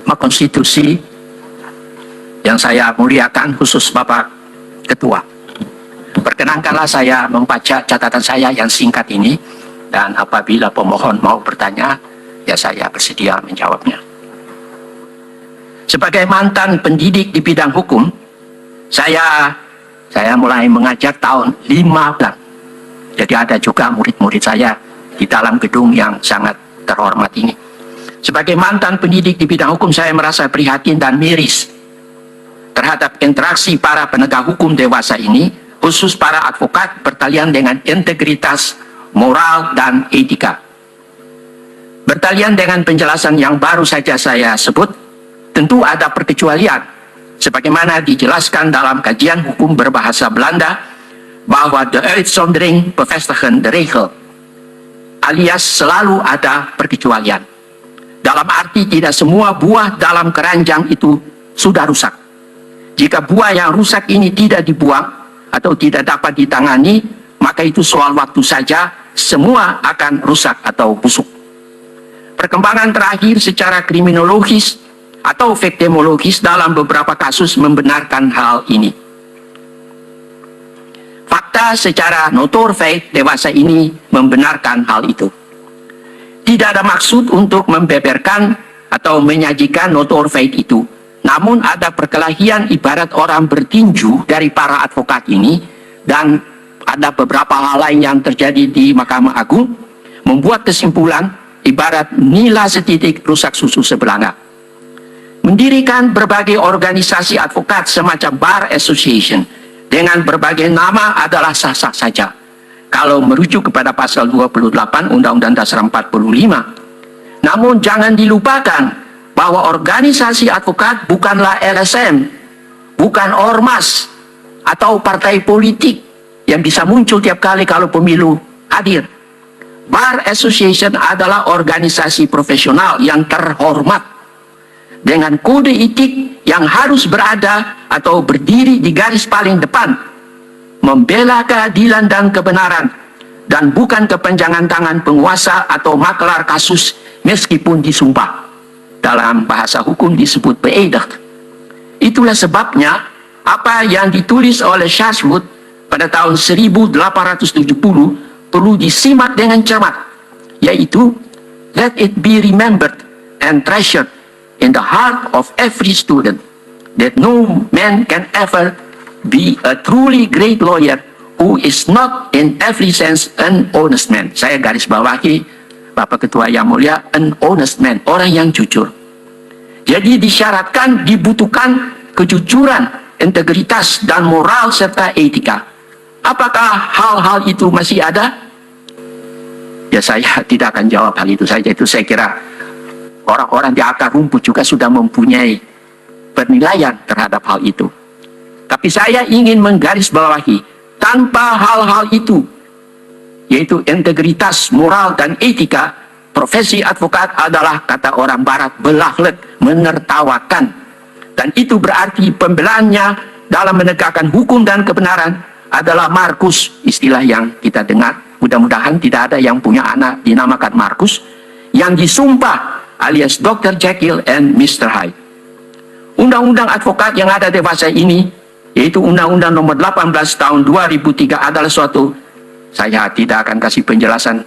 Mahkamah Konstitusi yang saya muliakan, khusus Bapak Ketua. Perkenankanlah saya membaca catatan saya yang singkat ini, dan apabila pemohon mau bertanya, ya saya bersedia menjawabnya. Sebagai mantan pendidik di bidang hukum, saya mulai mengajar tahun 15. Jadi ada juga murid-murid saya di dalam gedung yang sangat terhormat ini. Sebagai mantan pendidik di bidang hukum, saya merasa prihatin dan miris terhadap interaksi para penegak hukum dewasa ini, khusus para advokat bertalian dengan integritas, moral, dan etika. Bertalian dengan penjelasan yang baru saja saya sebut, tentu ada perkecualian, sebagaimana dijelaskan dalam kajian hukum berbahasa Belanda, bahwa de uitzondering bevestigen de regel, alias selalu ada perkecualian. Dalam arti tidak semua buah dalam keranjang itu sudah rusak. Jika buah yang rusak ini tidak dibuang atau tidak dapat ditangani, maka itu soal waktu saja, semua akan rusak atau busuk. Perkembangan terakhir secara kriminologis atau victimologis dalam beberapa kasus membenarkan hal ini. Fakta secara notor fact dewasa ini membenarkan hal itu. Tidak ada maksud untuk membeberkan atau menyajikan notor fact itu. Namun ada perkelahian ibarat orang bertinju dari para advokat ini, dan ada beberapa hal lain yang terjadi di Mahkamah Agung, membuat kesimpulan ibarat nila setitik rusak susu sebelanga. Mendirikan berbagai organisasi advokat semacam Bar Association dengan berbagai nama adalah sah-sah saja kalau merujuk kepada pasal 28 Undang-Undang Dasar 45. Namun jangan dilupakan bahwa organisasi advokat bukanlah LSM, bukan ormas atau partai politik yang bisa muncul tiap kali kalau pemilu hadir. Bar Association adalah organisasi profesional yang terhormat dengan kode etik yang harus berada atau berdiri di garis paling depan, membela keadilan dan kebenaran, dan bukan kepanjangan tangan penguasa atau maklar kasus meskipun disumpah. Dalam bahasa hukum disebut beedah. Itulah sebabnya apa yang ditulis oleh Shashwood pada tahun 1870 perlu disimak dengan cermat, yaitu let it be remembered and treasured in the heart of every student that no man can ever be a truly great lawyer who is not in every sense an honest man. Saya garis bawahi, Bapak Ketua yang mulia, an honest man, orang yang jujur. Jadi disyaratkan, dibutuhkan kejujuran, integritas, dan moral serta etika. Apakah hal-hal itu masih ada? Ya saya tidak akan jawab hal itu saja. Itu saya kira orang-orang di akar rumput juga sudah mempunyai penilaian terhadap hal itu. Tapi saya ingin menggarisbawahi, tanpa hal-hal itu, yaitu integritas, moral, dan etika, profesi advokat adalah, kata orang barat, belahlet, menertawakan. Dan itu berarti pembelaannya dalam menegakkan hukum dan kebenaran adalah Markus, istilah yang kita dengar. Mudah-mudahan tidak ada yang punya anak dinamakan Markus, yang disumpah alias Dr. Jekyll and Mr. Hyde. Undang-undang advokat yang ada di fase ini, yaitu Undang-Undang Nomor 18 Tahun 2003, adalah suatu, saya tidak akan kasih penjelasan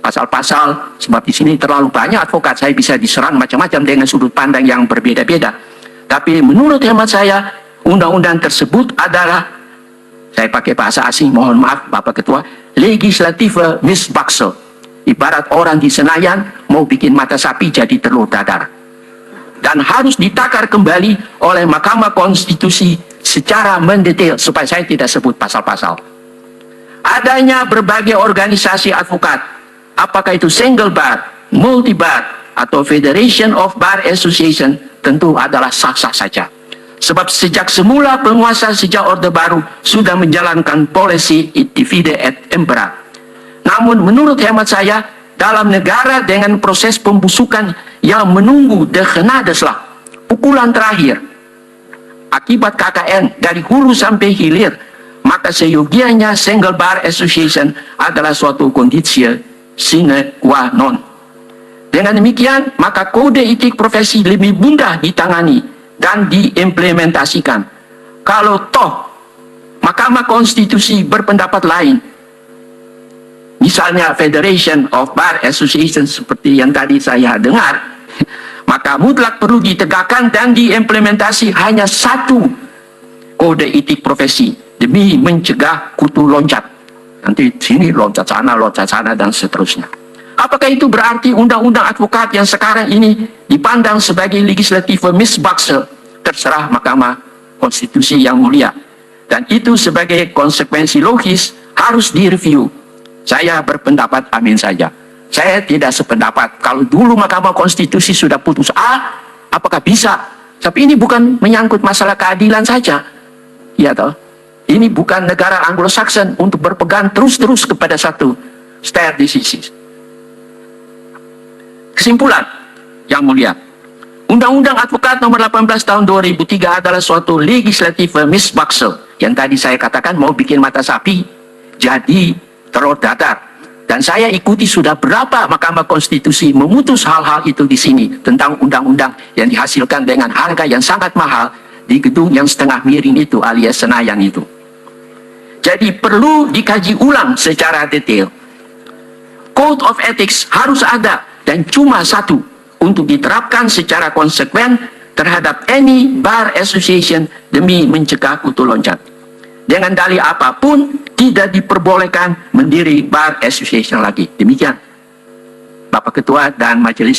pasal-pasal, sebab di sini terlalu banyak advokat, saya bisa diserang macam-macam dengan sudut pandang yang berbeda-beda. Tapi menurut hemat saya, undang-undang tersebut adalah, saya pakai bahasa asing, mohon maaf Bapak Ketua, legislative misbaksel. Ibarat orang di Senayan mau bikin mata sapi jadi telur dadar. Dan harus ditakar kembali oleh Mahkamah Konstitusi secara mendetail, supaya saya tidak sebut pasal-pasal. Adanya berbagai organisasi advokat, apakah itu single bar, multi bar, atau Federation of Bar Association, tentu adalah sah-sah saja. Sebab sejak semula penguasa sejak Orde Baru sudah menjalankan polisi divide et impera. Namun menurut hemat saya, dalam negara dengan proses pembusukan yang menunggu degenadeslah, pukulan terakhir, akibat KKN dari hulu sampai hilir, maka seyogianya single bar association adalah suatu kondisi sine qua non. Dengan demikian, maka kode etik profesi lebih mudah ditangani dan diimplementasikan. Kalau toh Mahkamah Konstitusi berpendapat lain, misalnya Federation of Bar Association seperti yang tadi saya dengar, maka mutlak perlu ditegakkan dan diimplementasi hanya satu kode etik profesi demi mencegah kutu loncat. Nanti sini loncat sana, dan seterusnya. Apakah itu berarti undang-undang advokat yang sekarang ini dipandang sebagai legislative misbakse? Terserah Mahkamah Konstitusi yang mulia. Dan itu sebagai konsekuensi logis harus direview. Saya berpendapat amin saja. Saya tidak sependapat. Kalau dulu Mahkamah Konstitusi sudah putus A, apakah bisa? Tapi ini bukan menyangkut masalah keadilan saja. Ya toh? Ini bukan negara Anglo-Saxon untuk berpegang terus-terus kepada satu stare decisis. Kesimpulan yang mulia, Undang-Undang Advokat nomor 18 tahun 2003 adalah suatu legislative misbakse yang tadi saya katakan mau bikin mata sapi jadi telur dadar. Dan saya ikuti sudah berapa Mahkamah Konstitusi memutus hal-hal itu di sini tentang undang-undang yang dihasilkan dengan harga yang sangat mahal di gedung yang setengah miring itu alias Senayan itu. Jadi perlu dikaji ulang secara detail. Code of Ethics harus ada dan cuma satu untuk diterapkan secara konsekuen terhadap any bar association demi mencegah kutu loncat. Dengan dalih apapun tidak diperbolehkan mendiri bar association lagi. Demikian Bapak Ketua dan Majelis.